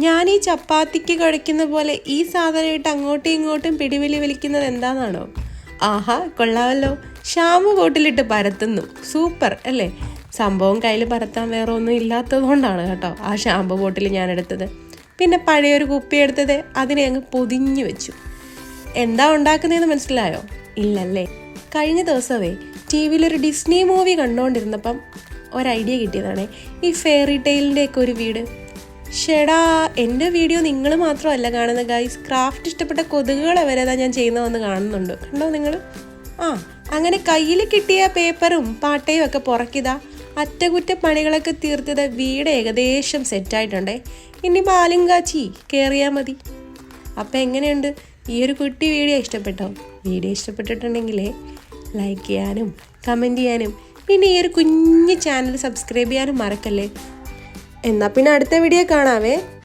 ഞാൻ ഈ ചപ്പാത്തിക്ക് കുഴയ്ക്കുന്ന പോലെ ഈ സാധനം ഇട്ട് അങ്ങോട്ടും ഇങ്ങോട്ടും പിടിവലി വലിക്കുന്നത് എന്താണെന്നാണോ? ആഹാ, കൊള്ളാമല്ലോ. ഷാമ്പു ബോട്ടിലിട്ട് പരത്തുന്നു. സൂപ്പർ അല്ലേ? സംഭവം കയ്യിൽ പരത്താൻ വേറെ ഒന്നും ഇല്ലാത്തത് കൊണ്ടാണ് കേട്ടോ ആ ഷാമ്പു ബോട്ടിൽ ഞാൻ എടുത്തത്. പിന്നെ പഴയൊരു കുപ്പി എടുത്തത് അതിനെ അങ്ങ് പൊതിഞ്ഞു വെച്ചു. എന്താ ഉണ്ടാക്കുന്നതെന്ന് മനസ്സിലായോ? ഇല്ലല്ലേ? കഴിഞ്ഞ ദിവസമേ ടി വിയിലൊരു ഡിസ്നി മൂവി കണ്ടുകൊണ്ടിരുന്നപ്പം ഒരു ഐഡിയ കിട്ടിയതാണേ, ഈ ഫെയറി ടെയിലിൻ്റെയൊക്കെ ഒരു വീട്. ഷെടാ, എൻ്റെ വീഡിയോ നിങ്ങൾ മാത്രമല്ല കാണുന്ന ഗൈസ്, ക്രാഫ്റ്റ് ഇഷ്ടപ്പെട്ട കൊതുകുകളെ വരെ ഞാൻ ചെയ്യുന്നതെന്ന് കാണുന്നുണ്ട്. കണ്ടോ നിങ്ങൾ? അങ്ങനെ കയ്യിൽ കിട്ടിയ പേപ്പറും പാട്ടയും ഒക്കെ പുറക്കിതാ അറ്റകുറ്റപ്പണികളൊക്കെ തീർത്തത് വീട് ഏകദേശം സെറ്റായിട്ടുണ്ടേ. ഇനി പാലും കാച്ചി കയറിയാൽ മതി. അപ്പം എങ്ങനെയുണ്ട് ഈ ഒരു കുട്ടി വീഡിയോ? ഇഷ്ടപ്പെട്ടോ? വീഡിയോ ഇഷ്ടപ്പെട്ടിട്ടുണ്ടെങ്കിലേ ലൈക്ക് ചെയ്യാനും കമൻറ്റ് ചെയ്യാനും പിന്നെ ഈ ഒരു കുഞ്ഞു ചാനൽ സബ്സ്ക്രൈബ് ചെയ്യാനും മറക്കല്ലേ. എന്നാൽ പിന്നെ അടുത്ത വീഡിയോ കാണാവേ.